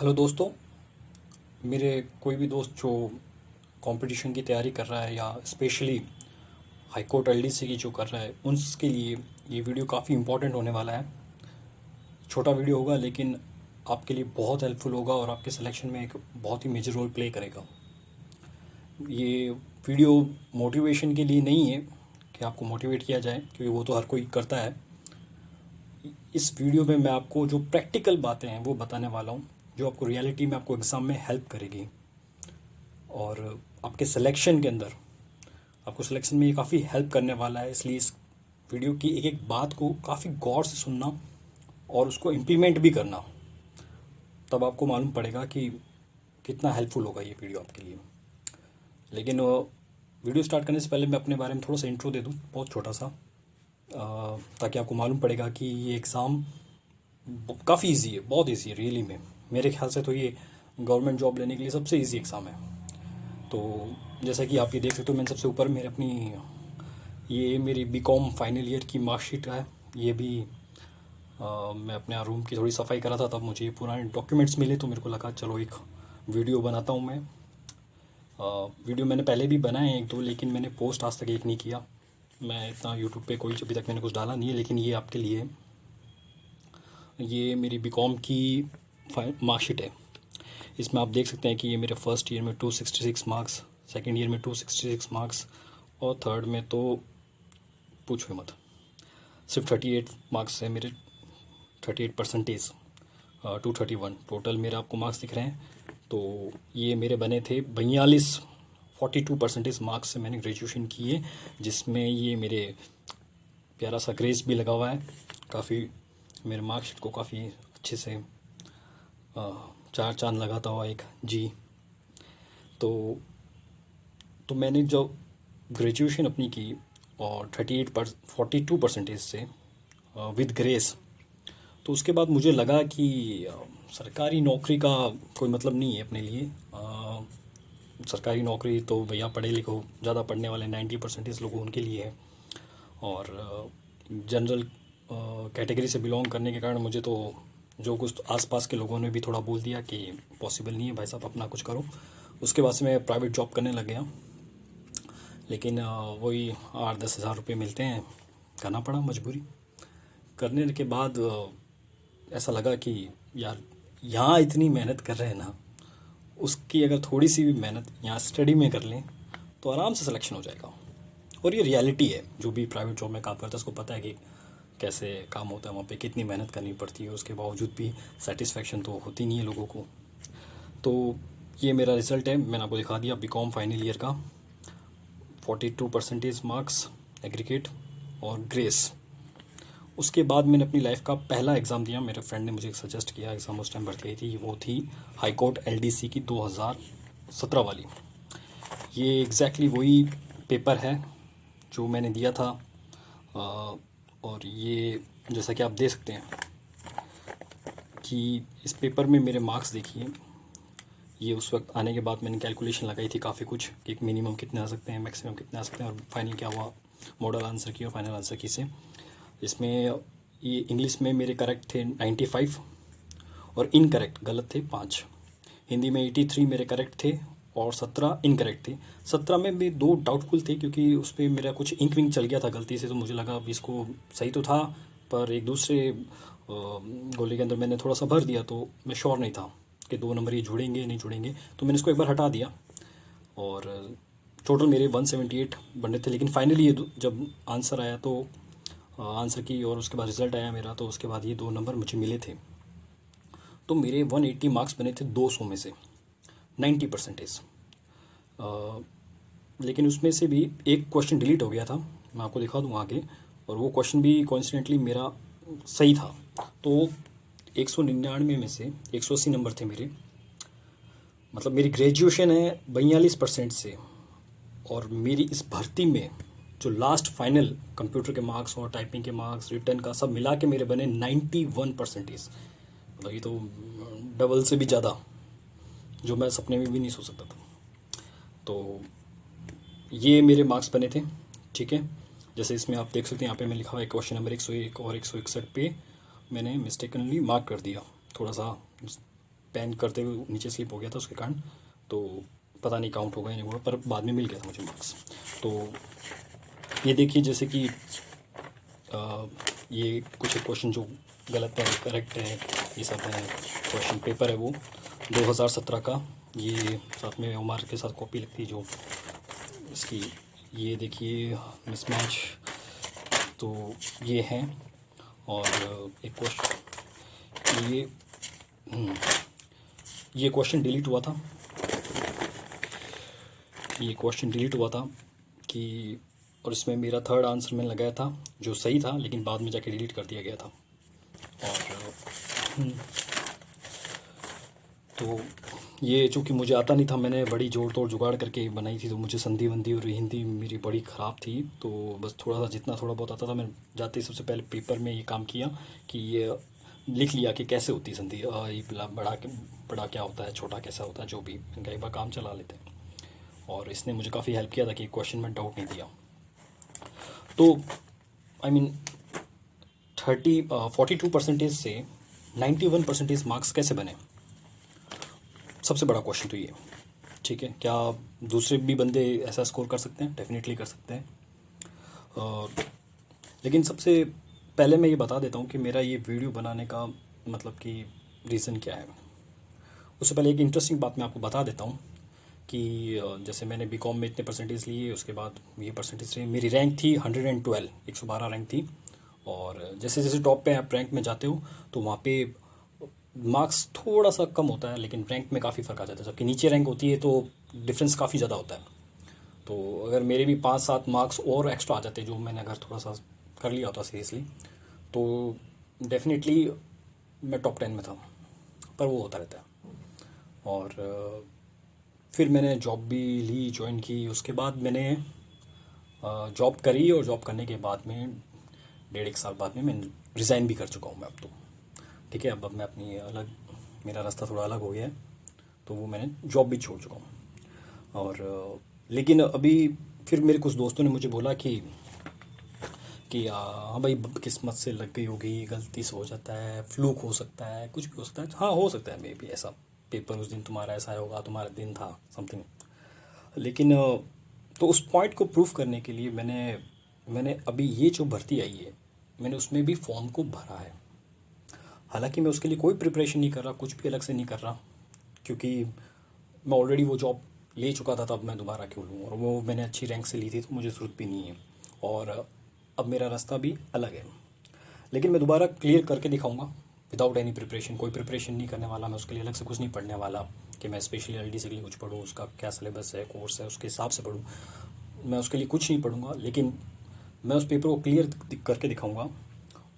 Hello दोस्तों। मेरे कोई भी दोस्त जो कंपटीशन की तैयारी कर रहा है या स्पेशली हाई कोर्ट एलडीसी की जो कर रहा है उसके लिए ये वीडियो काफ़ी इम्पोर्टेंट होने वाला है। छोटा वीडियो होगा लेकिन आपके लिए बहुत हेल्पफुल होगा और आपके सिलेक्शन में एक बहुत ही मेजर रोल प्ले करेगा। ये वीडियो मोटिवेशन के लिए नहीं है कि आपको मोटिवेट किया जाए, क्योंकि वो तो हर कोई करता है। इस वीडियो में मैं आपको जो प्रैक्टिकल बातें हैं वो बताने वाला हूँ, जो आपको रियलिटी में आपको एग्ज़ाम में हेल्प करेगी और आपके सिलेक्शन के अंदर आपको सिलेक्शन में ये काफ़ी हेल्प करने वाला है। इसलिए इस वीडियो की एक एक बात को काफ़ी गौर से सुनना और उसको इम्प्लीमेंट भी करना, तब आपको मालूम पड़ेगा कि कितना हेल्पफुल होगा ये वीडियो आपके लिए। लेकिन वीडियो स्टार्ट करने से पहले मैं अपने बारे में थोड़ा सा इंट्रो दे दूँ, बहुत छोटा सा, ताकि आपको मालूम पड़ेगा कि ये एग्ज़ाम काफ़ी इजी है, बहुत इजी है रियली में। मेरे ख्याल से तो ये गवर्नमेंट जॉब लेने के लिए सबसे इजी एग्ज़ाम है। तो जैसा कि आप ये देख सकते हो, मैंने सबसे ऊपर मेरे अपनी ये मेरी बीकॉम फाइनल ईयर की मार्कशीट है। ये भी मैं अपने रूम की थोड़ी सफाई करा था, तब मुझे ये पुराने डॉक्यूमेंट्स मिले तो मेरे को लगा चलो एक वीडियो बनाता हूँ मैं। वीडियो मैंने पहले भी बनाए हैं एक दो, लेकिन मैंने पोस्ट आज तक एक नहीं किया। मैं इतना यूट्यूब पे कोई अभी तक मैंने कुछ डाला नहीं है, लेकिन ये आपके लिए ये मेरी बीकॉम की मार्कशीट है। इसमें आप देख सकते हैं कि ये मेरे फर्स्ट ईयर में 266 मार्क्स, सेकेंड ईयर में 266 मार्क्स और थर्ड में तो पूछो मत, सिर्फ 38 मार्क्स है मेरे, 38%, 231 टोटल मेरे आपको मार्क्स दिख रहे हैं। तो ये मेरे बने थे 42 मार्क्स से मैंने ग्रेजुएशन की है, जिसमें ये मेरे प्यारा सा ग्रेस भी लगा हुआ है। काफ़ी मेरे मार्कशीट को काफ़ी अच्छे से चार चांद लगाता हुआ एक जी। तो मैंने जो ग्रेजुएशन अपनी की और 42% से विद ग्रेस, तो उसके बाद मुझे लगा कि सरकारी नौकरी का कोई मतलब नहीं है अपने लिए। सरकारी नौकरी तो भैया पढ़े लिखो, ज़्यादा पढ़ने वाले 90% लोगों उनके लिए है, और जनरल कैटेगरी से बिलोंग करने के कारण मुझे तो जो कुछ तो आसपास के लोगों ने भी थोड़ा बोल दिया कि पॉसिबल नहीं है भाई साहब, अपना कुछ करो। उसके बाद से मैं प्राइवेट जॉब करने लग गया, लेकिन वही 8-10 हज़ार रुपये मिलते हैं, करना पड़ा मजबूरी। करने के बाद ऐसा लगा कि यार यहाँ इतनी मेहनत कर रहे हैं ना, उसकी अगर थोड़ी सी भी मेहनत यहाँ स्टडी में कर लें तो आराम से सिलेक्शन हो जाएगा। और ये रियलिटी है, जो भी प्राइवेट जॉब में काम करता है उसको पता है कि कैसे काम होता है, वहाँ पे कितनी मेहनत करनी पड़ती है, उसके बावजूद भी सेटिस्फेक्शन तो होती नहीं है लोगों को। तो ये मेरा रिज़ल्ट है, मैंने आपको दिखा दिया बीकॉम फाइनल ईयर का, 42% मार्क्स एग्रीगेट और ग्रेस। उसके बाद मैंने अपनी लाइफ का पहला एग्ज़ाम दिया। मेरे फ्रेंड ने मुझे सजेस्ट किया एग्ज़ाम, उस टाइम भर्ती आई थी, वो थी हाई कोर्ट एलडीसी की 2017 वाली। ये एग्जैक्टली वही पेपर है जो मैंने दिया था। और ये जैसा कि आप देख सकते हैं कि इस पेपर में मेरे मार्क्स देखिए। ये उस वक्त आने के बाद मैंने कैलकुलेशन लगाई थी काफ़ी कुछ, कि मिनिमम कितने आ सकते हैं, मैक्सिमम कितने आ सकते हैं, और फाइनल क्या हुआ, मॉडल आंसर की और फाइनल आंसर की से। इसमें ये इंग्लिश में मेरे करेक्ट थे 95 और इनकरेक्ट गलत थे 5। हिंदी में 83 मेरे करेक्ट थे और 17 इनकरेक्ट थे। 17 में भी 2 डाउटफुल थे, क्योंकि उस पर मेरा कुछ इंक विंक चल गया था गलती से, तो मुझे लगा अब इसको सही तो था, पर एक दूसरे गोले के अंदर मैंने थोड़ा सा भर दिया, तो मैं श्योर नहीं था कि 2 नंबर ये जुड़ेंगे नहीं जुड़ेंगे, तो मैंने इसको एक बार हटा दिया। और टोटल मेरे 178 बने थे। लेकिन फाइनली ये जब आंसर आया तो आंसर की और उसके बाद रिज़ल्ट आया मेरा, तो उसके बाद ये 2 नंबर मुझे मिले थे। तो मेरे 180 मार्क्स बने थे 200 में से, 90%। लेकिन उसमें से भी एक क्वेश्चन डिलीट हो गया था, मैं आपको दिखा दूँ आगे, और वो क्वेश्चन भी कोइंसिडेंटली मेरा सही था। तो 199 में से 180 नंबर थे मेरे, मतलब मेरी ग्रेजुएशन है 42% से, और मेरी इस भर्ती में जो लास्ट फाइनल कंप्यूटर के मार्क्स और टाइपिंग के मार्क्स रिटर्न का सब मिला के मेरे बने 91%। मतलब ये तो डबल से भी ज़्यादा, जो मैं सपने में भी नहीं सोच सकता था। तो ये मेरे मार्क्स बने थे, ठीक है। जैसे इसमें आप देख सकते हैं, यहाँ पे मैं लिखा हुआ है क्वेश्चन नंबर 101 और 161 पे मैंने मिस्टेकनली मार्क कर दिया, थोड़ा सा पेन करते हुए नीचे स्लिप हो गया था उसके कारण, तो पता नहीं काउंट होगा या नहीं होगा, पर बाद में मिल गया था मुझे मार्क्स। तो ये देखिए जैसे कि ये कुछ क्वेश्चन जो गलत है करेक्ट है, ये सब है। क्वेश्चन पेपर है वो 2017 का, ये साथ में उमर के साथ कॉपी लगती है जो इसकी, ये देखिए मिसमैच, तो ये है। और एक क्वेश्चन ये क्वेश्चन डिलीट हुआ था, ये क्वेश्चन डिलीट हुआ था कि, और इसमें मेरा थर्ड आंसर मैंने लगाया था जो सही था, लेकिन बाद में जाके डिलीट कर दिया गया था। और तो ये चूँकि मुझे आता नहीं था, मैंने बड़ी जोड़ तोड़ जुगाड़ करके बनाई थी, तो मुझे संधि वंधी और हिंदी मेरी बड़ी ख़राब थी, तो बस थोड़ा सा जितना थोड़ा बहुत आता था मैंने जाते ही सबसे पहले पेपर में ये काम किया कि ये लिख लिया कि कैसे होती है संधि, ये बड़ा क्या होता है, छोटा कैसा होता है, जो भी कई बार काम चला लेते हैं। और इसने मुझे काफ़ी हेल्प किया था कि क्वेश्चन में डाउट नहीं दिया। तो आई मीन 42% से 91% मार्क्स कैसे बने, सबसे बड़ा क्वेश्चन तो ये। ठीक है, क्या दूसरे भी बंदे ऐसा स्कोर कर सकते हैं? डेफिनेटली कर सकते हैं। लेकिन सबसे पहले मैं ये बता देता हूँ कि मेरा ये वीडियो बनाने का मतलब कि रीज़न क्या है। उससे पहले एक इंटरेस्टिंग बात मैं आपको बता देता हूँ कि जैसे मैंने बीकॉम में इतने परसेंटेज लिए, उसके बाद ये परसेंटेज लिए, मेरी रैंक थी 112, 112 रैंक थी। और जैसे जैसे टॉप पे आप रैंक में जाते हो तो वहाँ पे मार्क्स थोड़ा सा कम होता है, लेकिन रैंक में काफ़ी फ़र्क आ जाता है। जबकि नीचे रैंक होती है तो डिफरेंस काफ़ी ज़्यादा होता है। तो अगर मेरे भी 5-7 मार्क्स और एक्स्ट्रा आ जाते, जो मैंने अगर थोड़ा सा कर लिया होता सीरियसली, तो डेफिनेटली मैं टॉप 10 में था। पर वो होता रहता है। और फिर मैंने जॉब भी ली, ज्वाइन की, उसके बाद मैंने जॉब करी, और जॉब करने के बाद में 1.5 साल बाद में मैं रिज़ाइन भी कर चुका हूँ मैं अब तो। ठीक है, अब मैं अपनी अलग, मेरा रास्ता थोड़ा अलग हो गया है, तो वो मैंने जॉब भी छोड़ चुका हूँ। और लेकिन अभी फिर मेरे कुछ दोस्तों ने मुझे बोला कि हाँ भाई किस्मत से लग गई होगी, गलती से हो जाता है, फ्लूक हो सकता है, कुछ भी हो सकता है। हाँ हो सकता है, मे भी ऐसा पेपर उस दिन तुम्हारा ऐसा होगा, तुम्हारा दिन था समथिंग। लेकिन तो उस पॉइंट को प्रूफ करने के लिए मैंने अभी ये जो भर्ती आई है, मैंने उसमें भी फॉर्म को भरा है। हालांकि मैं उसके लिए कोई प्रिपरेशन नहीं कर रहा, कुछ भी अलग से नहीं कर रहा, क्योंकि मैं ऑलरेडी वो जॉब ले चुका था, तब मैं दोबारा क्यों लूँ, और वो मैंने अच्छी रैंक से ली थी, तो मुझे ज़रूरत भी नहीं है। और अब मेरा रास्ता भी अलग है, लेकिन मैं दोबारा क्लियर करके दिखाऊंगा विदाउट एनी प्रिपरेशन। कोई प्रिपरेशन नहीं करने वाला मैं उसके लिए, अलग से कुछ नहीं पढ़ने वाला कि मैं स्पेशली एलडीसी के लिए कुछ पढ़ूँ, उसका क्या सिलेबस है, कोर्स है, उसके हिसाब से पढ़ूँ। मैं उसके लिए कुछ नहीं पढ़ूंगा, लेकिन मैं उस पेपर को क्लियर करके दिखाऊंगा।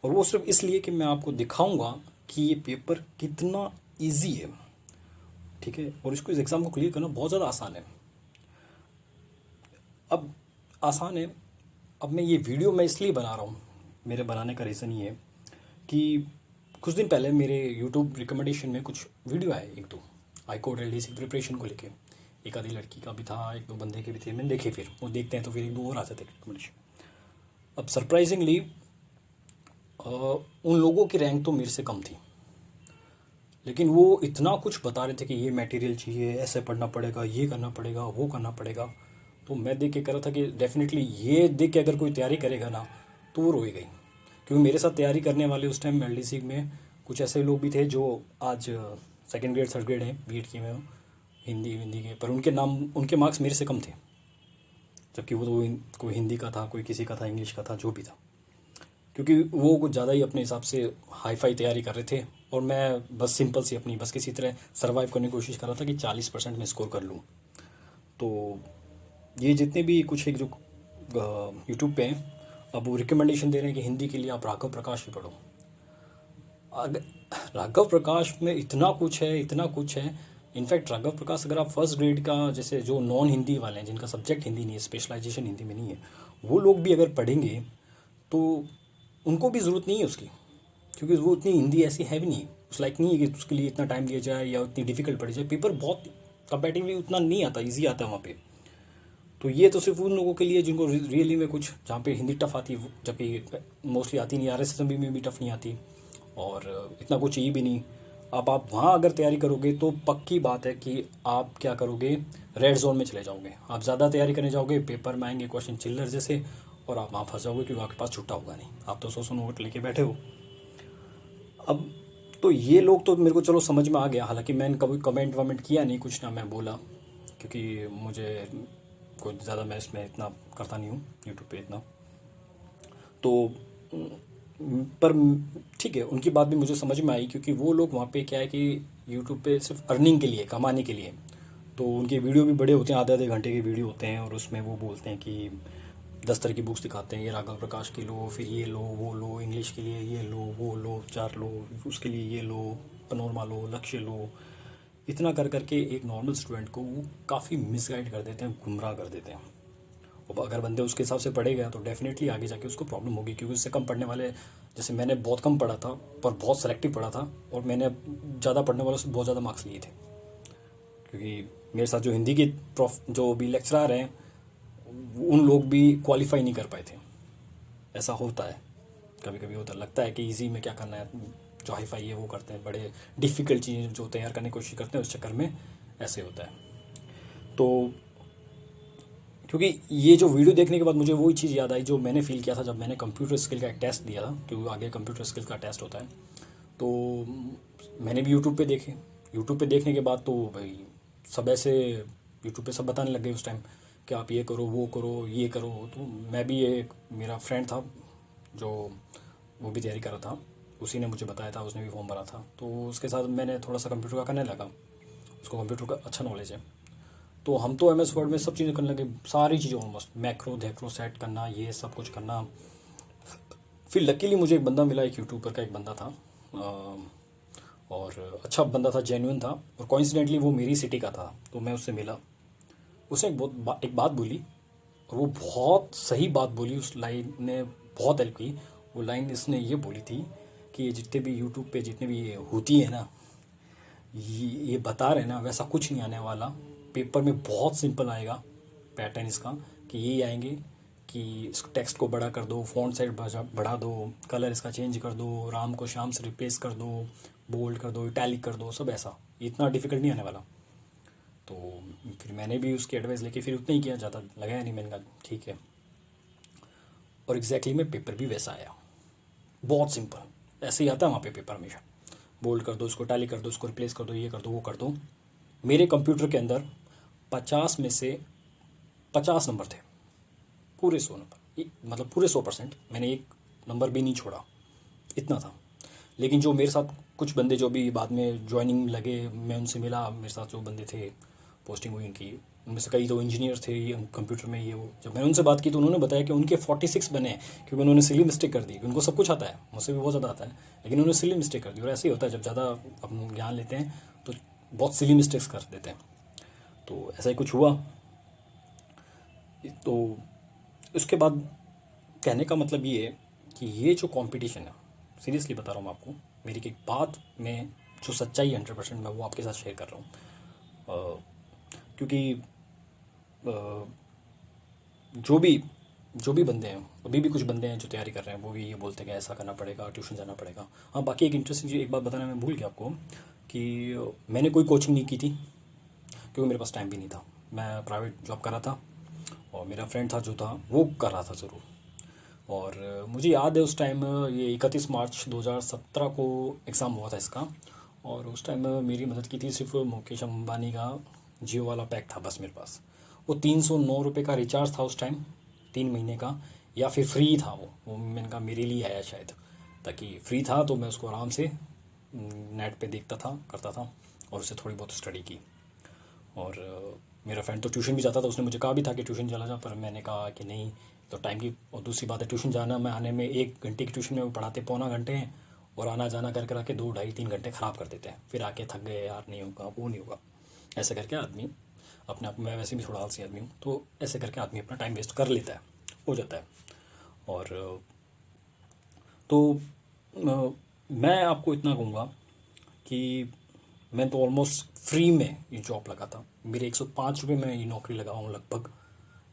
और वो सिर्फ इसलिए कि मैं आपको दिखाऊंगा कि ये पेपर कितना ईजी है। ठीक है, और इसको, इस एग्ज़ाम को क्लियर करना बहुत ज़्यादा आसान है। अब आसान है, अब मैं ये वीडियो मैं इसलिए बना रहा हूँ, मेरे बनाने का रीज़न ये है कि कुछ दिन पहले मेरे यूट्यूब रिकमेंडेशन में कुछ वीडियो आए, 1-2 हाई कोर्ट एलडीसी प्रिपरेशन को लेके। एक आधी लड़की का भी था, 1-2 बंदे के भी थे, मैंने देखे। फिर वो देखते हैं तो फिर 1-2 और आ जाते रिकमेंडेशन। अब सरप्राइजिंगली उन लोगों की रैंक तो मेरे से कम थी, लेकिन वो इतना कुछ बता रहे थे कि ये मटेरियल चाहिए, ऐसे पढ़ना पड़ेगा, ये करना पड़ेगा, वो करना पड़ेगा। तो मैं देख के कह रहा था कि डेफिनेटली ये देख के अगर कोई तैयारी करेगा ना तो वो रोएगा ही। क्योंकि मेरे साथ तैयारी करने वाले उस टाइम एलडीसी में कुछ ऐसे लोग भी थे जो आज सेकेंड ग्रेड थर्ड ग्रेड हैं, बीएड किए हुए हिंदी के, पर उनके मार्क्स मेरे से कम थे। जबकि वो तो कोई हिंदी का था, कोई किसी का था, इंग्लिश का था, जो भी था। क्योंकि वो कुछ ज़्यादा ही अपने हिसाब से हाई फाई तैयारी कर रहे थे, और मैं बस सिंपल सी अपनी बस किसी तरह सर्वाइव करने की कोशिश कर रहा था कि 40% में स्कोर कर लूँ। तो ये जितने भी कुछ एक जो यूट्यूब पे हैं, अब वो रिकमेंडेशन दे रहे हैं कि हिंदी के लिए आप राघव प्रकाश ही पढ़ो। राघव प्रकाश में इतना कुछ है, इतना कुछ है। इनफैक्ट राघव प्रकाश, अगर आप फर्स्ट ग्रेड का, जैसे जो नॉन हिंदी वाले हैं, जिनका सब्जेक्ट हिंदी नहीं है, स्पेशलाइजेशन हिंदी में नहीं है, वो लोग भी अगर पढ़ेंगे तो उनको भी ज़रूरत नहीं है उसकी, क्योंकि वो इतनी हिंदी ऐसी है भी नहीं, उस लाइक नहीं है कि उसके लिए इतना टाइम दिया जाए या इतनी डिफिकल्ट पढ़ी जाए। पेपर बहुत कंपेटिवली उतना नहीं आता, ईजी आता है वहाँ पे। तो ये तो सिर्फ उन लोगों के लिए जिनको रियली में कुछ, जहाँ पे हिंदी टफ आती है, जबकि मोस्टली आती नहीं, आरएसएस में भी टफ नहीं आती, और इतना कुछ चाहिए भी नहीं। अब आप वहाँ अगर तैयारी करोगे तो पक्की बात है कि आप क्या करोगे, रेड जोन में चले जाओगे। आप ज़्यादा तैयारी करने जाओगे, पेपर में आएंगे क्वेश्चन चिल्लर जैसे, और आप वहाँ फंस जाओगे क्योंकि आपके पास छुट्टा होगा नहीं, आप तो 100 नोट लेके बैठे हो। अब तो ये लोग तो मेरे को चलो समझ में आ गया, हालांकि मैंने कभी कमेंट वमेंट किया नहीं, कुछ ना मैं बोला, क्योंकि मुझे कुछ ज़्यादा मैं इसमें इतना करता नहीं हूँ यूट्यूब पे इतना। तो पर ठीक है, उनकी बात भी मुझे समझ में आई, क्योंकि वो लोग वहाँ पे क्या है कि यूट्यूब पे सिर्फ अर्निंग के लिए, कमाने के लिए, तो उनके वीडियो भी बड़े होते हैं, आधे आधे घंटे के वीडियो होते हैं, और उसमें वो बोलते हैं कि 10 तरह की बुक्स दिखाते हैं, ये राघव प्रकाश की लो, फिर ये लो वो लो, इंग्लिश के लिए ये लो वो लो 4 लो, उसके लिए ये लो, पनोरमा लो, लक्ष्य लो। इतना कर करके एक नॉर्मल स्टूडेंट को वो काफ़ी मिसगाइड कर देते हैं, गुमराह कर देते हैं। अब अगर बंदे उसके हिसाब से पढ़ेगा तो डेफिनेटली आगे जाके उसको प्रॉब्लम होगी, क्योंकि उससे कम पढ़ने वाले, जैसे मैंने बहुत कम पढ़ा था पर बहुत सेलेक्टिव पढ़ा था, और मैंने ज़्यादा पढ़ने वालों से बहुत ज़्यादा मार्क्स लिए थे, क्योंकि मेरे साथ जो हिंदी के जो भी लेक्चरर हैं, उन लोग भी क्वालिफाई नहीं कर पाए थे। ऐसा होता है, कभी कभी होता लगता है कि इजी में क्या करना है, जो हाई फाई है वो करते हैं, बड़े डिफ़िकल्ट चीज़ें जो तैयार करने की कोशिश करते हैं, उस चक्कर में ऐसे होता है। तो क्योंकि ये जो वीडियो देखने के बाद मुझे वही चीज़ याद आई जो मैंने फील किया था जब मैंने कंप्यूटर स्किल का एक टेस्ट दिया था, क्योंकि आगे कंप्यूटर स्किल का टेस्ट होता है। तो मैंने भी यूट्यूब पे देखे, यूट्यूब पे देखने के बाद तो भाई सब ऐसे यूट्यूब पे सब बताने लग गए उस टाइम कि आप ये करो वो करो ये करो। तो मैं भी, एक मेरा फ्रेंड था जो वो भी तैयारी कर रहा था, उसी ने मुझे बताया था, उसने भी फॉर्म भरा था, तो उसके साथ मैंने थोड़ा सा कंप्यूटर का करने लगा। उसको कंप्यूटर का अच्छा नॉलेज है, तो हम तो MS वर्ड में सब चीज़ें करने लगे, सारी चीज़ें ऑलमोस्ट, मैक्रो धैक्रो सेट करना, ये सब कुछ करना। फिर लकीली मुझे एक बंदा मिला, एक यूट्यूबर का एक बंदा था, और अच्छा बंदा था, जेन्युइन था, और कोइंसिडेंटली वो मेरी सिटी का था, तो मैं उससे मिला। उसने एक बात बोली, और वो बहुत सही बात बोली, उस लाइन ने बहुत हेल्प की। वो लाइन इसने ये बोली थी कि ये जितने भी यूट्यूब पे जितने भी ये होती है ना, ये बता रहे ना, वैसा कुछ नहीं आने वाला। पेपर में बहुत सिंपल आएगा पैटर्न इसका, कि ये आएंगे कि इस टेक्स्ट को बड़ा कर दो, फ़ॉन्ट साइज बढ़ा दो, कलर इसका चेंज कर दो, राम को श्याम से रिप्लेस कर दो, बोल्ड कर दो, इटैलिक कर दो, सब ऐसा, इतना डिफिकल्ट नहीं आने वाला। तो फिर मैंने भी उसकी एडवाइस लेके फिर उतना ही किया, ज़्यादा लगाया नहीं, मैंने कहा ठीक है। और एग्जैक्टली में पेपर भी वैसा आया, बहुत सिंपल, ऐसे ही आता है वहाँ पे पेपर हमेशा, बोल्ड कर दो, इसको टैली कर दो, इसको रिप्लेस कर दो, ये कर दो वो कर दो। मेरे कंप्यूटर के अंदर 50 में से 50 नंबर थे, पूरे 100 नंबर, मतलब पूरे 100%, मैंने एक नंबर भी नहीं छोड़ा, इतना था। लेकिन जो मेरे साथ कुछ बंदे जो भी बाद में ज्वाइनिंग लगे, मैं उनसे मिला, मेरे साथ जो बंदे थे पोस्टिंग हुई उनकी, उनमें से कई तो इंजीनियर थे ये कंप्यूटर में, ये वो, जब मैंने उनसे बात की तो उन्होंने बताया कि उनके 46 बने, क्योंकि उन्होंने सिली मिस्टेक कर दी। उनको सब कुछ आता है, मुझसे भी बहुत ज़्यादा आता है, लेकिन उन्होंने सिली मिस्टेक कर दी। और ऐसे ही होता है, जब ज़्यादा हम ज्ञान लेते हैं तो बहुत सिली मिस्टेक्स कर देते हैं। तो ऐसा ही कुछ हुआ। तो उसके बाद कहने का मतलब ये है कि ये जो कंपटीशन है, सीरियसली बता रहा हूँ मैं आपको, मेरी एक बात में जो सच्चाई है 100%, मैं वो आपके साथ शेयर कर रहा हूँ। क्योंकि जो भी बंदे हैं, अभी भी कुछ बंदे हैं जो तैयारी कर रहे हैं, वो भी ये बोलते हैं कि ऐसा करना पड़ेगा, ट्यूशन जाना पड़ेगा। हाँ, बाकी एक इंटरेस्टिंग चीज़, एक बात बताना मैं भूल गया आपको, कि मैंने कोई कोचिंग नहीं की थी, क्योंकि मेरे पास टाइम भी नहीं था। मैं प्राइवेट जॉब कर रहा था, और मेरा फ्रेंड था जो था वो कर रहा था ज़रूर। और मुझे याद है उस टाइम, ये 31 मार्च 2017 को एग्ज़ाम हुआ था इसका, और उस टाइम मेरी मदद की थी सिर्फ मुकेश अंबानी का जियो वाला पैक था बस मेरे पास। वो 309 रुपये का रिचार्ज था उस टाइम, 3 महीने का, या फिर फ्री था वो मैंने कहा मेरे लिए आया शायद, ताकि फ्री था तो मैं उसको आराम से नेट पे देखता था, करता था, और उससे थोड़ी बहुत स्टडी की। और मेरा फ्रेंड तो ट्यूशन भी जाता था, उसने मुझे कहा भी था कि ट्यूशन चला जा, पर मैंने कहा कि नहीं, तो टाइम की, और दूसरी बात है ट्यूशन जाना में आने में, 1 घंटे की ट्यूशन में वो पढ़ाते पौना घंटे हैं, और आना जाना कर कर आके 2 ढाई 3 घंटे ख़राब कर देते हैं, फिर आके थक गए यार, नहीं होगा वो नहीं होगा, ऐसे करके आदमी अपने आप, मैं वैसे भी थोड़ा आलसी आदमी हूँ, तो ऐसे करके आदमी अपना टाइम वेस्ट कर लेता है, हो जाता है। और तो मैं आपको इतना कहूँगा कि मैं तो ऑलमोस्ट फ्री में ये जॉब लगा था, मेरे 105 रुपये में ये नौकरी लगा हूँ लगभग।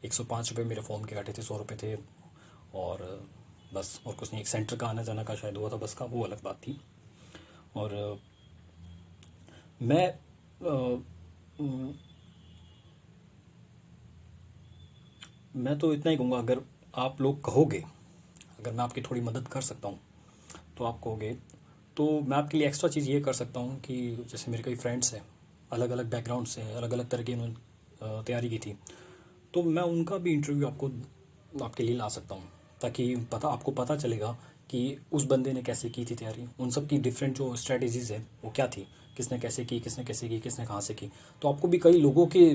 105 रुपये मेरे फॉर्म के काटे थे, 100 रुपये थे, और बस, और कुछ नहीं, एक सेंटर का आना जाना का शायद हुआ था बस का, वो अलग बात थी। और मैं अ, म, मैं तो इतना ही कहूँगा, अगर आप लोग कहोगे, अगर मैं आपकी थोड़ी मदद कर सकता हूँ तो आप कहोगे, तो मैं आपके लिए एक्स्ट्रा चीज़ ये कर सकता हूँ कि जैसे मेरे कई फ्रेंड्स हैं, अलग अलग बैकग्राउंड से, अलग अलग तरह की उन्होंने तैयारी की थी, तो मैं उनका भी इंटरव्यू आपके लिए ला सकता हूँ, ताकि आपको पता चलेगा कि उस बंदे ने कैसे की थी तैयारी, उन सब की डिफरेंट जो स्ट्रेटजीज़ है वो क्या थी, किसने कैसे की, किसने कैसे की, किसने कहाँ से की। तो आपको भी कई लोगों के,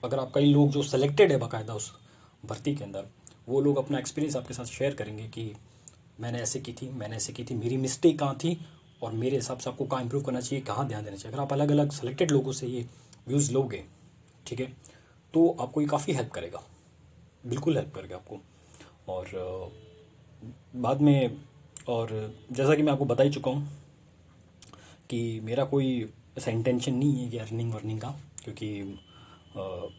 अगर आप कई लोग जो सेलेक्टेड है बाकायदा उस भर्ती के अंदर, वो लोग अपना एक्सपीरियंस आपके साथ शेयर करेंगे कि मैंने ऐसे की थी, मैंने ऐसे की थी, मेरी मिस्टेक कहाँ थी, और मेरे हिसाब से आपको कहाँ इंप्रूव करना चाहिए, कहाँ ध्यान देना चाहिए। अगर आप अलग अलग सेलेक्टेड लोगों से ये व्यूज़ लोगे, ठीक है, तो आपको ये काफ़ी हेल्प करेगा, बिल्कुल हेल्प करेगा आपको। और बाद में, और जैसा कि मैं आपको बता ही चुका हूँ कि मेरा कोई ऐसा इंटेंशन नहीं है कि अर्निंग वर्निंग का, क्योंकि अ,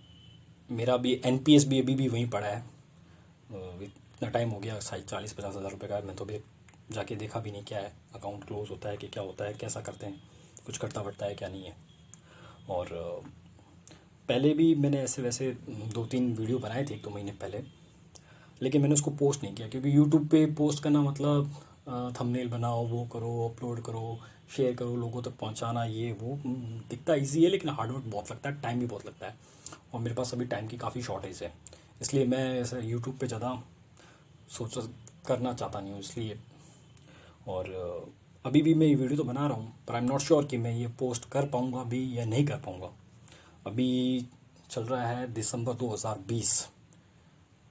मेरा भी एनपीएस भी अभी भी वहीं पड़ा है। इतना टाइम हो गया, शायद 40-50 हज़ार रुपये का है। मैं तो अभी जाके देखा भी नहीं क्या है, अकाउंट क्लोज होता है कि क्या होता है, कैसा करते हैं, कुछ करता बढ़ता है क्या नहीं है। और पहले भी मैंने ऐसे वैसे 2-3 वीडियो बनाए थे 1-2 महीने पहले, लेकिन मैंने उसको पोस्ट नहीं किया, क्योंकि यूट्यूब पे पोस्ट करना मतलब थंबनेल बनाओ, वो करो, अपलोड करो, शेयर करो, लोगों तक पहुंचाना, ये वो दिखता ईजी है, लेकिन हार्ड वर्क बहुत लगता है, टाइम भी बहुत लगता है, और मेरे पास अभी टाइम की काफ़ी शॉर्टेज है। इसलिए मैं ऐसे यूट्यूब पे ज़्यादा सोच करना चाहता नहीं हूँ, इसलिए। और अभी भी मैं ये वीडियो तो बना रहा हूँ, पर आई एम नॉट श्योर कि मैं ये पोस्ट कर पाऊँगा अभी या नहीं कर पाऊँगा। अभी चल रहा है दिसंबर 2020,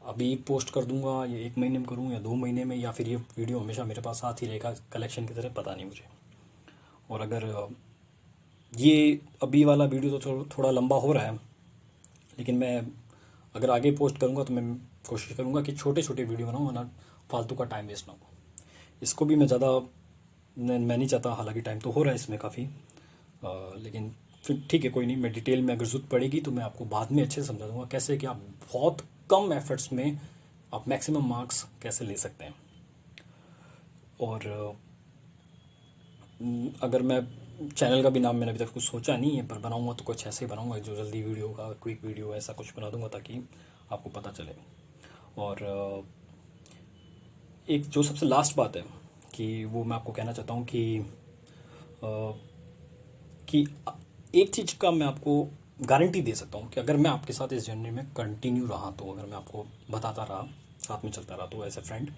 अभी पोस्ट कर दूंगा, या 1 महीने में करूँ या 2 महीने में, या फिर ये वीडियो हमेशा मेरे पास साथ ही रहेगा कलेक्शन की तरह, पता नहीं मुझे। और अगर ये अभी वाला वीडियो तो थोड़ा लंबा हो रहा है, लेकिन मैं अगर आगे पोस्ट करूँगा तो मैं कोशिश करूँगा कि छोटे छोटे वीडियो बनाऊँ, वरना फालतू का टाइम वेस्ट ना हो। इसको भी मैं ज़्यादा मैं नहीं चाहता, हालांकि टाइम तो हो रहा है इसमें काफ़ी, लेकिन फिर ठीक है, कोई नहीं, मैं डिटेल में अगर ज़रूरत पड़ेगी तो मैं आपको बाद में अच्छे से समझा दूंगा कैसे कि आप बहुत कम एफर्ट्स में आप मैक्सिमम मार्क्स कैसे ले सकते हैं। और अगर मैं चैनल का भी नाम मैंने अभी तक कुछ सोचा नहीं है, पर बनाऊंगा तो कुछ ऐसे ही बनाऊंगा जो जल्दी वीडियो का क्विक वीडियो ऐसा कुछ बना दूंगा, ताकि आपको पता चले। और एक जो सबसे लास्ट बात है कि वो मैं आपको कहना चाहता हूँ अ, कि एक चीज़ का मैं आपको गारंटी दे सकता हूँ कि अगर मैं आपके साथ इस जर्नी में कंटिन्यू रहा, तो अगर मैं आपको बताता रहा, साथ में चलता रहा, तो एज ए फ्रेंड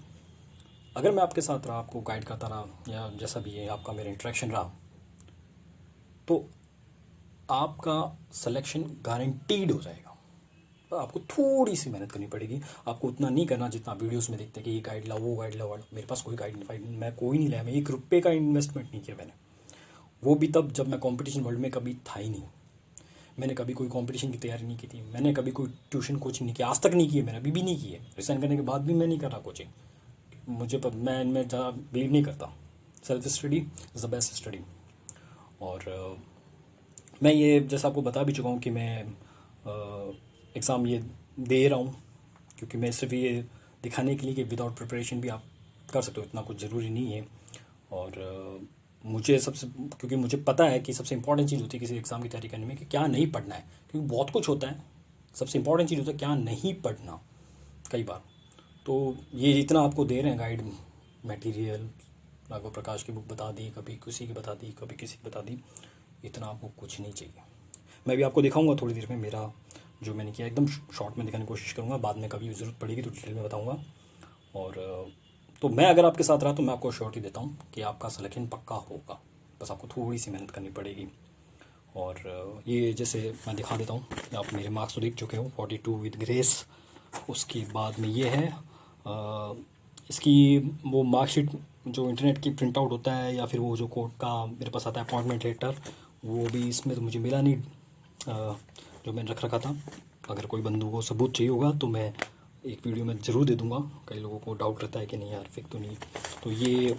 अगर मैं आपके साथ रहा, आपको गाइड करता रहा, या जैसा भी है आपका मेरा इंटरेक्शन रहा, तो आपका सिलेक्शन गारंटीड हो जाएगा। पर आपको थोड़ी सी मेहनत करनी पड़ेगी, आपको उतना नहीं करना जितना वीडियोस में देखते हैं कि ये गाइड लाओ, वो गाइड लाओ। मेरे पास कोई गाइड नहीं, मैं कोई नहीं लाया, मैं 1 रुपये का इन्वेस्टमेंट नहीं किया मैंने, वो भी तब जब मैं कंपटीशन वर्ल्ड में कभी था ही नहीं। मैंने कभी कोई कंपटीशन की तैयारी नहीं की थी, मैंने कभी कोई ट्यूशन कोचिंग नहीं किया, आज तक नहीं की है मैंने, अभी भी नहीं की है, रिसाइन करने के बाद भी मैं नहीं कर रहा कोचिंग। मैं इनमें ज़्यादा बिलीव नहीं करता, self study is the best study. और मैं ये जैसा आपको बता भी चुका हूँ कि मैं एग्ज़ाम ये दे रहा हूँ, क्योंकि मैं सिर्फ ये दिखाने के लिए कि विदाउट प्रिपरेशन भी आप कर सकते हो, इतना कुछ ज़रूरी नहीं है। और मुझे सबसे, क्योंकि मुझे पता है कि सबसे इंपॉर्टेंट चीज़ होती है किसी एग्ज़ाम की तैयारी करने में कि क्या नहीं पढ़ना है, क्योंकि बहुत कुछ होता है, सबसे इंपॉर्टेंट चीज़ होता है क्या नहीं पढ़ना कई बार। तो ये जितना आपको दे रहे हैं गाइड मटेरियल, राघव प्रकाश की बुक बता दी, कभी किसी की बता दी, कभी किसी की बता दी, इतना आपको कुछ नहीं चाहिए। मैं भी आपको दिखाऊंगा थोड़ी देर में, मेरा जो मैंने किया एकदम शॉर्ट में दिखाने की कोशिश करूँगा, बाद में कभी ज़रूरत पड़ेगी तो डिटेल में बताऊँगा। और तो मैं अगर आपके साथ रहा तो मैं आपको श्योरिटी देता हूँ कि आपका सिलेक्शन पक्का होगा, बस आपको थोड़ी सी मेहनत करनी पड़ेगी। और ये जैसे मैं दिखा देता हूँ कि आप मेरे मार्क्स तो देख चुके हो, 42 विद ग्रेस। उसके बाद में ये है इसकी वो मार्कशीट जो इंटरनेट की प्रिंट आउट होता है, या फिर वो जो कोर्ट का मेरे पास आता है अपॉइंटमेंट लेटर, वो भी इसमें तो मुझे मिला नहीं, जो मैंने रख रखा था। अगर कोई बंधु को सबूत चाहिए होगा तो मैं एक वीडियो में ज़रूर दे दूंगा, कई लोगों को डाउट रहता है कि नहीं यार फेक तो नहीं। तो ये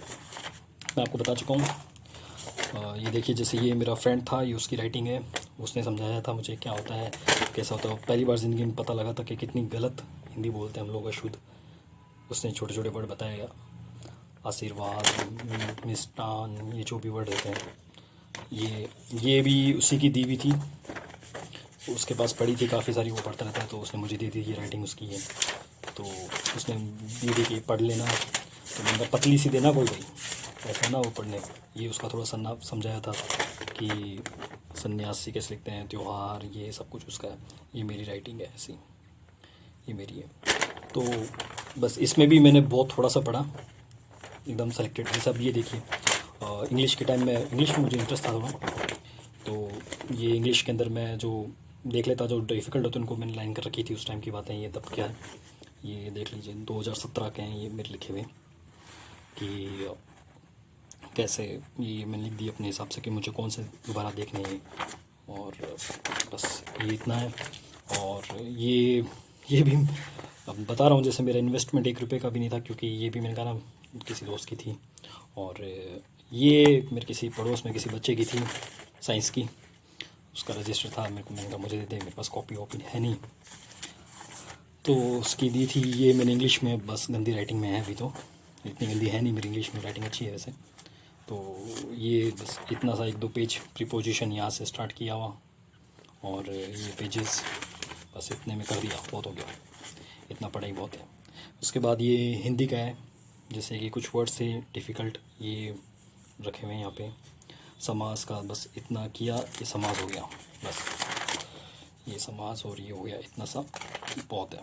मैं आपको बता चुका हूँ। ये देखिए, जैसे ये मेरा फ्रेंड था, ये उसकी राइटिंग है, उसने समझाया था मुझे क्या होता है, कैसा होता है। पहली बार ज़िंदगी में पता लगा था कि कितनी गलत हिंदी बोलते हैं हम लोग अशुद्ध। उसने छोटे छोटे वर्ड बताए, आशीर्वाद, मिष्टान, ये जो भी वर्ड होते हैं, ये भी उसी की दी हुई थी, उसके पास पड़ी थी काफ़ी सारी, वो पढ़ता रहता है तो उसने मुझे दे दी, ये राइटिंग उसकी है। तो उसने दी थी कि पढ़ लेना, तो मैंने कहा पतली सी देना कोई भाई, ऐसा ना वो पढ़ने। ये उसका थोड़ा सन्ना समझाया था कि सन्यासी कैसे लिखते हैं, त्योहार, ये सब कुछ उसका है। ये मेरी राइटिंग है ऐसी, ये मेरी है। तो बस इसमें भी मैंने बहुत थोड़ा सा पढ़ा, एकदम सेलेक्टेड। जैसे अब ये देखिए, इंग्लिश के टाइम में, इंग्लिश में मुझे इंटरेस्ट था थोड़ा, तो ये इंग्लिश के अंदर मैं जो देख लेता, जो डिफ़िकल्ट होते उनको मैंने लाइन कर रखी थी। उस टाइम की बातें ये, तब क्या है, ये देख लीजिए 2017 के हैं ये मेरे लिखे हुए, कि कैसे ये मैंने लिख दी अपने हिसाब से कि मुझे कौन से दोबारा देखने हैं। और बस ये इतना है। और ये भी अब बता रहा हूँ, जैसे मेरा इन्वेस्टमेंट 1 रुपये का भी नहीं था, क्योंकि ये भी मैंने कहा ना किसी दोस्त की थी, और ये मेरे किसी पड़ोस में किसी बच्चे की थी साइंस की, उसका रजिस्टर था मेरे को, मैंने कहा मुझे दे दे, मेरे पास कॉपी वॉपी है नहीं, तो उसकी दी थी। ये मैंने इंग्लिश में, बस गंदी राइटिंग में है अभी, तो इतनी गंदी है नहीं मेरी इंग्लिश में, राइटिंग अच्छी है वैसे। तो ये बस इतना सा 1-2 पेज प्रीपोजिशन यहाँ से स्टार्ट किया हुआ, और ये पेजेस बस इतने में कर दिया, बहुत हो गया, इतना पढ़ा ही बहुत है। उसके बाद ये हिंदी का है, जैसे कि कुछ वर्ड्स थे डिफ़िकल्ट, ये रखे हुए हैं यहाँ पे। समास का बस इतना किया, ये समास हो गया, बस ये समास और ये हो गया, इतना सा बहुत है।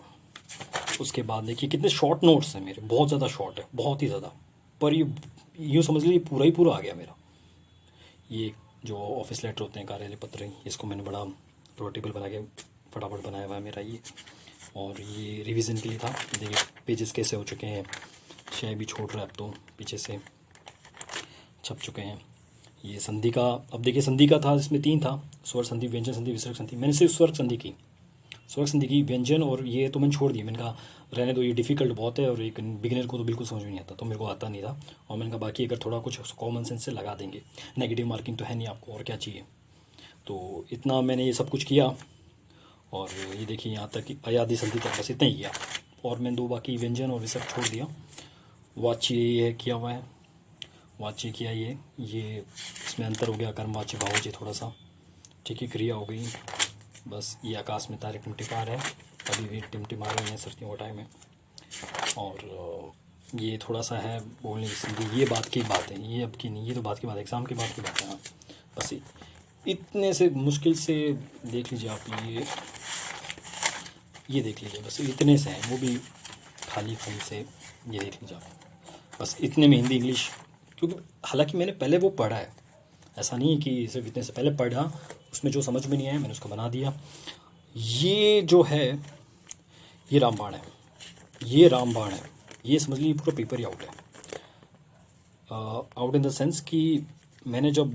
उसके बाद देखिए कितने शॉर्ट नोट्स हैं मेरे, बहुत ज़्यादा शॉर्ट है, बहुत ही ज़्यादा, पर ये यूँ समझ लीजिए पूरा ही पूरा आ गया मेरा। ये जो ऑफिस लेटर होते हैं, कार्यालय पत्र, इसको मैंने बड़ा थोड़ा टेबल बना के फटाफट बनाया हुआ है मेरा ये। और ये रिवीजन के लिए था, देखिए पेजेस कैसे हो चुके हैं, शायद भी छोड़ रहा है अब तो, पीछे से छप चुके हैं। ये संधि का, अब देखिए संधि का था, इसमें 3 था, स्वर संधि, व्यंजन संधि, विसर्ग संधि। मैंने सिर्फ स्वर संधि की, स्वर संधि की, व्यंजन और ये तो मैंने छोड़ दिया। मैंने कहा रहने दो, ये डिफ़िकल्ट बहुत है, और एक बिगिनर को तो बिल्कुल समझ में नहीं आता, तो मेरे को आता नहीं था। और मैंने कहा बाकी अगर थोड़ा कुछ कॉमन सेंस से लगा देंगे, नेगेटिव मार्किंग तो है नहीं आपको, और क्या चाहिए। तो इतना मैंने ये सब कुछ किया, और ये देखिए यहाँ तक अयादि संधि तक बस इतना ही किया, और मैंने 2 बाकी व्यंजन और विसर्ग छोड़ दिया। वाच्य ये किया हुआ है, वाच्य किया ये इसमें अंतर हो गया, कर्मवाच्य भाववाच्य थोड़ा सा, ठीक है। क्रिया हो गई, बस ये आकाश में तारे टिमटिमा रहे हैं, अभी भी टिमटिमा रहे हैं, सर्दियों का टाइम है। और ये थोड़ा सा है बोलने की संधि, ये बात की बात है, ये अब की नहीं, ये तो बात की बात है, एग्ज़ाम के बाद की बात है। हाँ बस इतने से मुश्किल से देख लीजिए आप, ये देख लीजिए, बस इतने से हैं, वो भी खाली खाली से, ये देख लीजिए आप, बस इतने में हिंदी इंग्लिश। क्योंकि हालांकि मैंने पहले वो पढ़ा है, ऐसा नहीं है कि सिर्फ इतने से पहले पढ़ा, उसमें जो समझ में नहीं आया मैंने उसको बना दिया। ये जो है ये रामबाण है, ये रामबाण है, ये समझ लीजिए पूरा पेपर ही आउट है। आउट इन द सेंस कि मैंने जब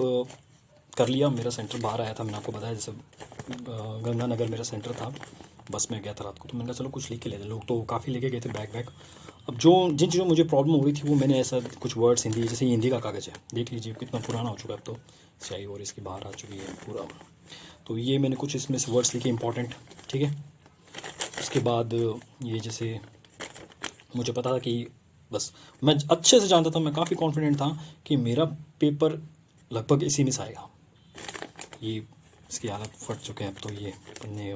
कर लिया, मेरा सेंटर बाहर आया था, मैंने आपको बताया, जैसे गंगानगर मेरा सेंटर था, बस में गया था रात को, तो मैंने कहा चलो कुछ लिख के ले, लोग तो काफ़ी लेके गए थे बैग। अब जिन चीज़ों में मुझे प्रॉब्लम हो रही थी, वो मैंने ऐसा कुछ वर्ड्स हिंदी, जैसे हिंदी का कागज़ है, देख लीजिए कितना पुराना हो चुका है अब तो, स्याही और इसकी बाहर आ चुकी है पूरा। तो ये मैंने कुछ इसमें से वर्ड्स लिखे इंपॉर्टेंट, ठीक है। उसके बाद ये जैसे मुझे पता था कि बस मैं अच्छे से जानता था, मैं काफ़ी कॉन्फिडेंट था कि मेरा पेपर लगभग इसी में से आएगा। ये इसकी हालत फट चुके हैं अब तो, ये पन्ने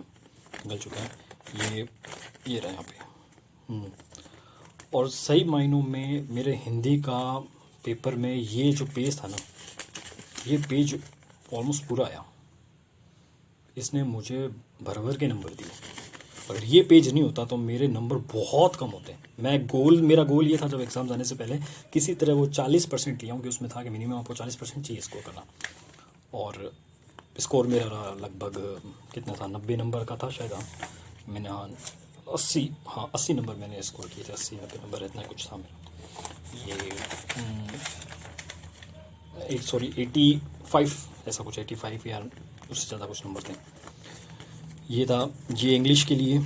गल चुके हैं, ये रहा यहाँ पे। और सही मायनों में मेरे हिंदी का पेपर में ये जो पेज था ना, ये पेज ऑलमोस्ट पूरा आया, इसने मुझे भर के नंबर दिए। अगर ये पेज नहीं होता तो मेरे नंबर बहुत कम होते। मेरा गोल ये था जब एग्ज़ाम जाने से पहले किसी तरह वो 40% लिया हूँ, कि उसमें था कि मिनिमम आपको 40% चाहिए स्कोर करना। और स्कोर मेरा रहा लगभग कितना था, 90 नंबर का था शायद। हाँ मैंने 80 नंबर मैंने स्कोर किए थे, 80-90 नंबर इतना कुछ था मेरा। ये 85 ऐसा कुछ, 85 या उससे ज़्यादा कुछ नंबर थे। ये था ये इंग्लिश के लिए,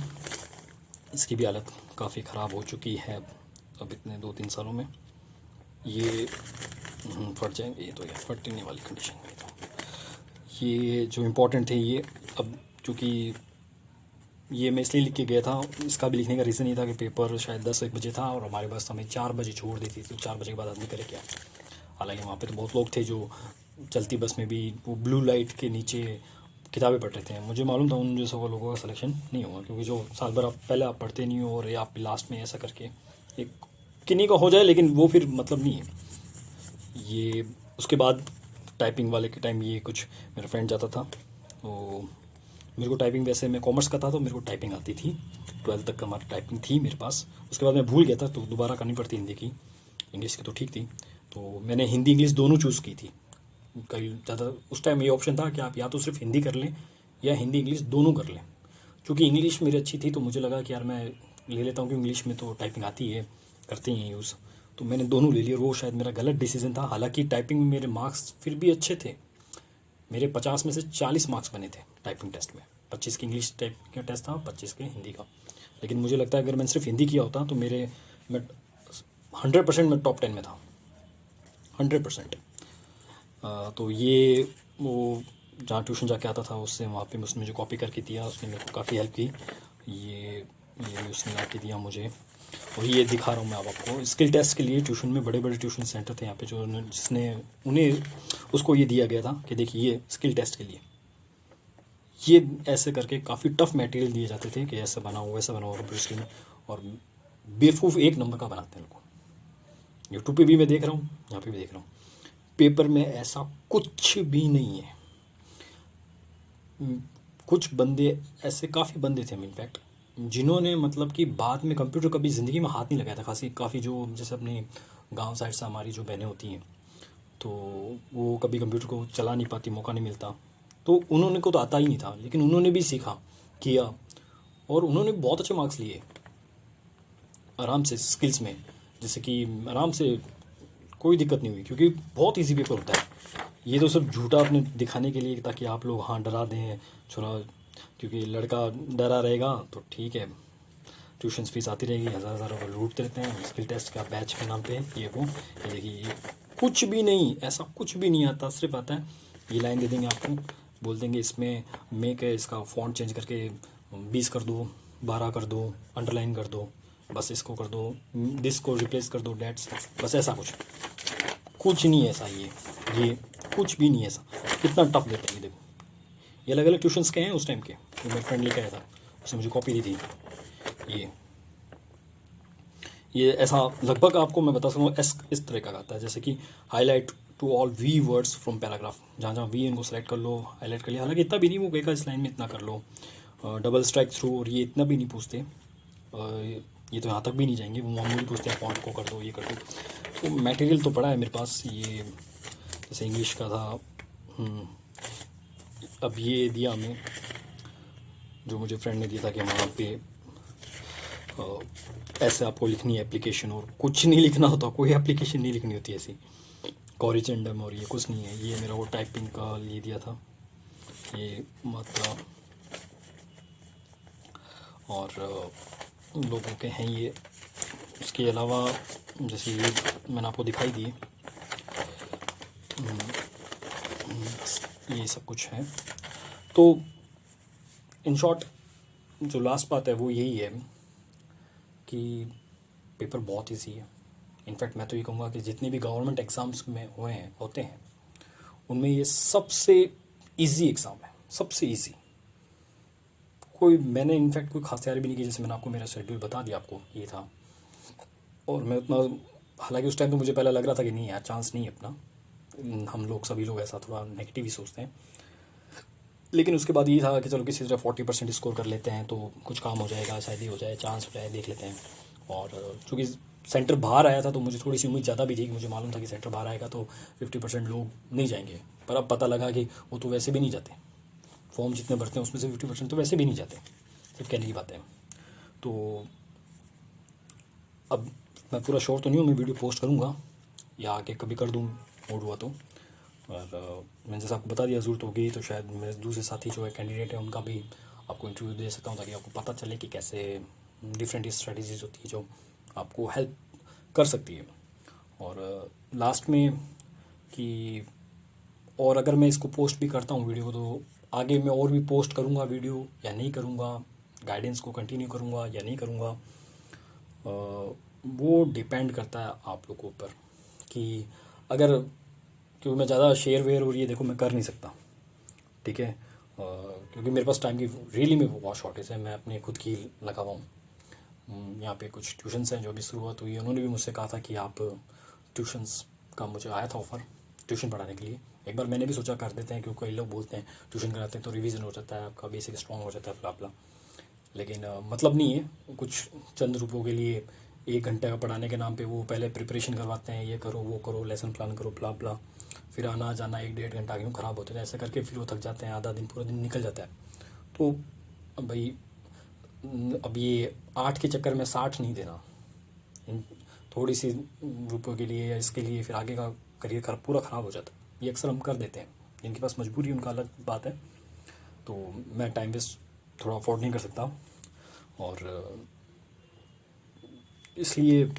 इसकी भी हालत काफ़ी ख़राब हो चुकी है अब इतने 2-3 सालों में। ये फट जाएंगे, ये तो ये फटने वाली कंडीशन में था। ये जो इम्पोर्टेंट थे ये, अब चूँकि ये मैं इसलिए लिख के गया था, इसका भी लिखने का रीज़न ये था कि पेपर शायद 10-1 बजे था, और हमारे बस हमें 4 बजे छोड़ दी थी, तो 4 बजे के बाद आदमी करे क्या। हालांकि वहाँ पे तो बहुत लोग थे जो चलती बस में भी वो ब्लू लाइट के नीचे किताबें पढ़ रहे थे। मुझे मालूम था उन जैसे वो लोगों का सिलेक्शन नहीं होगा, क्योंकि जो साल भर आप पहले आप पढ़ते नहीं हो और या आप लास्ट में ऐसा करके एक किन्हीं का हो जाए, लेकिन वो फिर मतलब नहीं है ये। उसके बाद टाइपिंग वाले के टाइम ये कुछ मेरा फ्रेंड जाता था, तो मेरे को टाइपिंग, वैसे मैं कॉमर्स का था तो मेरे को टाइपिंग आती थी, 12th तक का हमारी टाइपिंग थी मेरे पास। उसके बाद मैं भूल गया था तो दोबारा करनी पड़ती हिंदी की, इंग्लिश की तो ठीक थी। तो मैंने हिंदी इंग्लिश दोनों चूज़ की थी। कई ज़्यादा उस टाइम ये ऑप्शन था कि आप या तो सिर्फ हिंदी कर लें या हिंदी इंग्लिश दोनों कर लें। क्योंकि इंग्लिश मेरी अच्छी थी तो मुझे लगा कि यार मैं ले लेता हूँ, कि इंग्लिश में तो टाइपिंग आती है, करते हैं यूज़। तो मैंने दोनों ले लिए। वो शायद मेरा गलत डिसीजन था, हालांकि टाइपिंग में मेरे मार्क्स फिर भी अच्छे थे। मेरे 50 में से 40 मार्क्स बने थे टाइपिंग टेस्ट में। 25 की इंग्लिश टाइप का टेस्ट था, 25 के हिंदी का। लेकिन मुझे लगता है अगर मैंने सिर्फ हिंदी किया होता तो मैं 100% मैं टॉप 10 में था, 100%। तो ये वो जहाँ ट्यूशन जाके आता था उससे, वहाँ पे उसने मुझे कॉपी करके दिया, उसने मेरे को काफ़ी हेल्प की। ये भी उसने ला के दिया मुझे। और ये दिखा रहा हूँ मैं अब आपको, स्किल टेस्ट के लिए ट्यूशन में बड़े बड़े ट्यूशन सेंटर थे यहाँ पे, जो जिसने उन्हें उसको ये दिया गया था कि देखिए ये स्किल टेस्ट के लिए ये ऐसे करके काफ़ी टफ मटेरियल दिए जाते थे कि ऐसा बनाओ वैसा बनाओ कंप्यूटर स्क्रीन में। और बेवकूफ़ एक नंबर का बनाते हैं लोग। यूट्यूब पे भी मैं देख रहा हूँ, यहाँ पे भी देख रहा हूँ। पेपर में ऐसा कुछ भी नहीं है। कुछ बंदे ऐसे, काफ़ी बंदे थे इनफैक्ट, जिन्होंने मतलब कि बाद में कंप्यूटर कभी ज़िंदगी में हाथ नहीं लगाया था। खासी काफ़ी जो जैसे अपने गांव साइड से हमारी जो बहनें होती हैं, तो वो कभी कंप्यूटर को चला नहीं पाती, मौका नहीं मिलता, तो उन्होंने को तो आता ही नहीं था, लेकिन उन्होंने भी सीखा, किया, और उन्होंने बहुत अच्छे मार्क्स लिए आराम से स्किल्स में। जैसे कि आराम से कोई दिक्कत नहीं हुई, क्योंकि बहुत इजी पेपर होता है। ये तो सब झूठा अपने दिखाने के लिए, ताकि आप लोग हाँ डरा दें छोरा, क्योंकि लड़का डरा रहेगा तो ठीक है, ट्यूशन फीस आती रहेगी, हज़ार हज़ार रुपये लूटते रहते हैं स्किल टेस्ट का बैच के नाम पे। ये वो ये देखिए, ये कुछ भी नहीं, ऐसा कुछ भी नहीं आता। सिर्फ आता है ये लाइन दे देंगे आपको, बोल देंगे इसमें मेक है, इसका फ़ॉन्ट चेंज करके 20 कर दो, 12 कर दो, अंडरलाइन कर दो, बस इसको कर दो, दिस को रिप्लेस कर दो डेट्स, बस ऐसा कुछ। कुछ नहीं ऐसा, ये कुछ भी नहीं ऐसा। कितना टफ देते हैं ये देखो। ये अलग अलग ट्यूशन्स के हैं उस टाइम के, जो मेरा फ्रेंड लेके आया था, उसने मुझे कॉपी दी थी। ये ऐसा लगभग आपको मैं बता सकता हूँ इस तरह का आता है, जैसे कि highlight to all we words from paragraph. जहाँ जहाँ वी इनको सेलेक्ट कर लो, हाईलाइट कर लिया। हालांकि इतना भी नहीं, वो कहेगा इस लाइन में इतना कर लो। डबल स्ट्राइक थ्रू, और ये इतना भी नहीं पूछते। ये तो यहाँ तक भी नहीं जाएंगे, वो मामूली पूछते हैं फॉन्ट को कर दो, ये कर दो। तो मटेरियल तो पड़ा है मेरे पास। ये जैसे इंग्लिश का था, अब ये दिया हमें, जो मुझे फ्रेंड ने दिया था कि वहाँ पे ऐसे आपको लिखनी है एप्लीकेशन, और कुछ नहीं लिखना होता, कोई एप्लीकेशन नहीं लिखनी होती ऐसी, कॉरिजेंडम और ये कुछ नहीं है। ये मेरा वो टाइपिंग का लिए दिया था, ये मात्रा और लोगों के हैं ये। इसके अलावा जैसे ये मैंने आपको दिखाई दिए, ये सब कुछ है। तो इन शॉर्ट जो लास्ट बात है वो यही है कि पेपर बहुत ईजी है। इनफैक्ट मैं तो ये कहूँगा कि जितने भी गवर्नमेंट एग्ज़ाम्स में होते हैं उनमें ये सबसे इजी एग्ज़ाम है, सबसे इजी। कोई मैंने इनफैक्ट कोई खास तैयारी भी नहीं की। जैसे मैंने आपको मेरा शेड्यूल बता दिया, आपको ये था, और मैं उतना, हालांकि उस टाइम तो मुझे पहले लग रहा था कि नहीं यार चांस नहीं है अपना, हम लोग सभी लोग ऐसा थोड़ा नेगेटिव ही सोचते हैं। लेकिन उसके बाद ये था कि चलो किसी तरह 40% स्कोर कर लेते हैं तो कुछ काम हो जाएगा, शायद ही हो जाए, चांस हो जाए, देख लेते हैं। और चूँकि सेंटर बाहर आया था तो मुझे थोड़ी सी उम्मीद ज़्यादा भी थी, कि मुझे मालूम था कि सेंटर बाहर आएगा तो 50% लोग नहीं जाएंगे। पर अब पता लगा कि वो तो वैसे भी नहीं जाते, फॉर्म जितने भरते हैं उसमें से 50% तो वैसे भी नहीं जाते, सिर्फ कहने की बात है। तो अब मैं पूरा श्योर तो नहीं हूँ, मैं वीडियो पोस्ट करूँगा या आगे कभी कर दूँ मूड हुआ तो। और मैंने जैसे आपको बता दिया, ज़रूरत होगी तो शायद मेरे दूसरे साथी जो है कैंडिडेट है उनका भी आपको इंटरव्यू दे सकता हूँ, ताकि आपको पता चले कि कैसे डिफरेंट स्ट्रेटजीज़ होती है जो आपको हेल्प कर सकती है। और लास्ट में कि, और अगर मैं इसको पोस्ट भी करता हूँ वीडियो को, तो आगे मैं और भी पोस्ट करूँगा वीडियो या नहीं करूँगा, गाइडेंस को कंटिन्यू करूँगा या नहीं करूँगा, वो डिपेंड करता है आप लोगों पर। कि अगर, क्योंकि मैं ज़्यादा शेयर वेयर और ये देखो मैं कर नहीं सकता, ठीक है, क्योंकि मेरे पास टाइम की रियली में बहुत शॉर्टेज है। मैं अपने खुद की लगा हुआ हूँ। यहाँ पे कुछ ट्यूशन्स हैं जो अभी शुरुआत हुई है, उन्होंने भी मुझसे कहा था कि आप ट्यूशन्स का मुझे आया था ऑफ़र ट्यूशन पढ़ाने के लिए। एक बार मैंने भी सोचा कर देते हैं, क्योंकि कई लोग बोलते हैं ट्यूशन कराते हैं तो रिवीजन हो जाता है, आपका बेसिक स्ट्रॉन्ग हो जाता है, फ्ला लेकिन मतलब नहीं है। कुछ चंद रुपयों के लिए 1 घंटे का पढ़ाने के नाम पे वो पहले प्रिपरेशन करवाते हैं, ये करो वो करो, लेसन प्लान करो, ब्ला, फिर आना जाना 1-1.5 घंटा क्यों ख़राब होते हैं, ऐसे करके फिर वो थक जाते हैं, आधा दिन पूरा दिन निकल जाता है। तो भाई अब ये 8 के चक्कर में 60 नहीं देना, थोड़ी सी रुपयों के लिए या इसके लिए फिर आगे का करियर पूरा ख़राब हो जाता है। ये अक्सर हम कर देते हैं, जिनके पास मजबूरी उनका अलग बात है। तो मैं टाइम वेस्ट थोड़ा अफोर्ड नहीं कर सकता, और इसलिए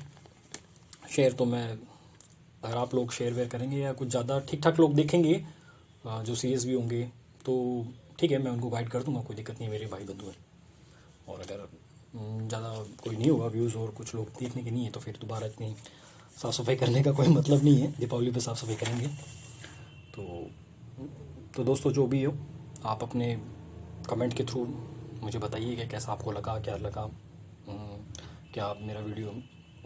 शेयर तो मैं, अगर आप लोग शेयर वेयर करेंगे या कुछ ज़्यादा ठीक ठाक लोग देखेंगे जो सीरियस भी होंगे तो ठीक है, मैं उनको गाइड कर दूंगा, कोई दिक्कत नहीं, मेरे भाई बंधु हैं। और अगर ज़्यादा कोई नहीं होगा व्यूज़ और कुछ लोग देखने के नहीं है तो फिर दोबारा इतनी साफ़ सफाई करने का कोई मतलब नहीं है। दीपावली पे साफ़ सफाई करेंगे। तो दोस्तों, जो भी हो, आप अपने कमेंट के थ्रू मुझे बताइए कि कैसा आपको लगा, क्या लगा, क्या मेरा वीडियो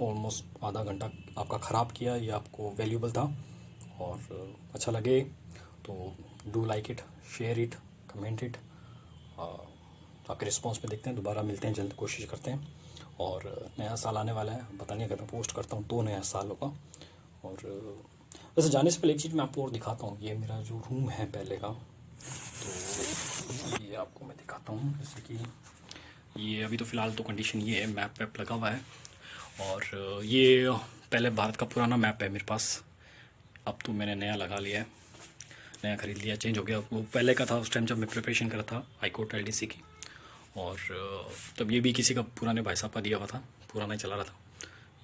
ऑलमोस्ट आधा घंटा आपका ख़राब किया या आपको वैल्यूबल था। और अच्छा लगे तो do like it, share it, comment it. आपके रिस्पॉन्स पे देखते हैं, दोबारा मिलते हैं, जल्द कोशिश करते हैं। और नया साल आने वाला है, पता नहीं अगर मैं पोस्ट करता हूँ तो नया साल होगा। और वैसे जाने से पहले एक चीज़ मैं आपको और दिखाता हूँ, ये मेरा जो रूम है पहले का, तो ये आपको मैं दिखाता हूँ। जैसे कि ये अभी तो फ़िलहाल तो कंडीशन ये है, मैप वैप लगा हुआ है। और ये पहले भारत का पुराना मैप है मेरे पास, अब तो मैंने नया लगा लिया है, नया ख़रीद लिया, चेंज हो गया। वो पहले का था उस टाइम जब मैं प्रिपरेशन कर रहा था हाई कोर्ट LDC की। और तब ये भी किसी का पुराने भाई साहब का दिया हुआ था, पुराना ही चला रहा था।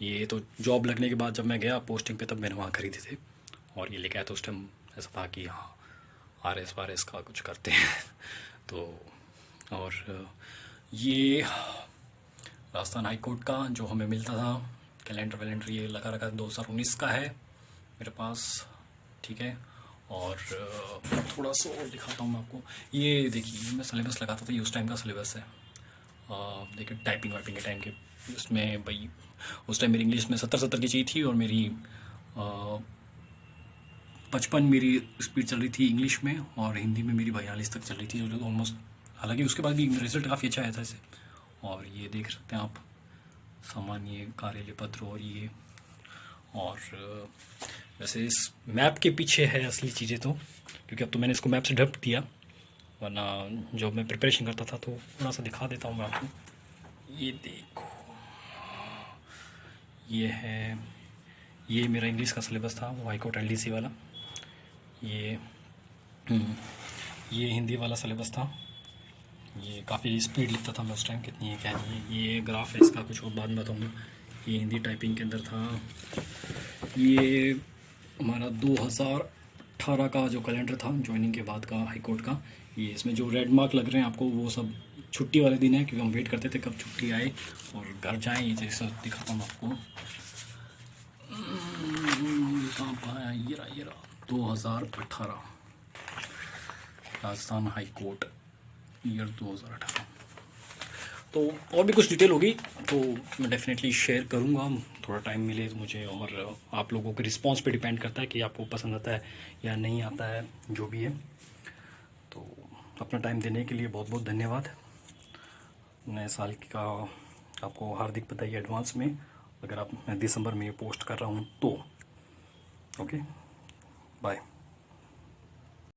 ये तो जॉब लगने के बाद जब मैं गया पोस्टिंग पे तब मैंने वहाँ ख़रीदे थे, और ये लेके आया। तो उस टाइम ऐसा था कि हाँ RS का कुछ करते हैं तो। और ये राजस्थान हाई कोर्ट का जो हमें मिलता था कैलेंडर ये लगा रखा 2019 का है मेरे पास, ठीक है। और थोड़ा सा और दिखाता हूँ मैं आपको। ये देखिए, मैं सिलेबस लगाता था, ये उस टाइम का सिलेबस है। देखिए टाइपिंग वाइपिंग के टाइम के, उसमें भाई उस टाइम मेरी इंग्लिश में 70 की चाहिए थी, और मेरी 55 मेरी स्पीड चल रही थी इंग्लिश में, और हिंदी में मेरी 42 तक चल रही थी, जो ऑलमोस्ट, हालांकि उसके बाद भी रिजल्ट काफ़ी अच्छा आया था इसे। और ये देख सकते हैं आप, सामान्य कार्यालय पत्र, और ये, और वैसे इस मैप के पीछे है असली चीज़ें तो, क्योंकि अब तो मैंने इसको मैप से ढक दिया, वरना जब मैं प्रिपरेशन करता था तो थोड़ा सा दिखा देता हूँ मैं आपको। ये देखो, ये है, ये मेरा इंग्लिश का सिलेबस था, वो हाई कोर्ट LDC वाला। ये ये हिंदी वाला सिलेबस था। ये काफ़ी स्पीड लिखता था मैं उस टाइम, कितनी है क्या नहीं है। ये ग्राफ है इसका, कुछ और बाद में बताऊँगा। ये हिंदी टाइपिंग के अंदर था। ये हमारा 2018 का जो कैलेंडर था ज्वाइनिंग के बाद का हाई कोर्ट का, ये इसमें जो रेड मार्क लग रहे हैं आपको वो सब छुट्टी वाले दिन है, क्योंकि हम वेट करते थे कब छुट्टी आए और घर जाएं। ये जैसा दिखाता हूँ आपको, ये रहा 2018 राजस्थान हाई कोर्ट ईयर 2018। तो और भी कुछ डिटेल होगी तो मैं डेफिनेटली शेयर करूँगा, थोड़ा टाइम मिले तो मुझे। और आप लोगों के रिस्पांस पे डिपेंड करता है कि आपको पसंद आता है या नहीं आता है, जो भी है। तो अपना टाइम देने के लिए बहुत बहुत धन्यवाद। नए साल का आपको हार्दिक बधाई एडवांस में, अगर आप मैं दिसंबर में पोस्ट कर रहा हूँ तो। Okay, bye.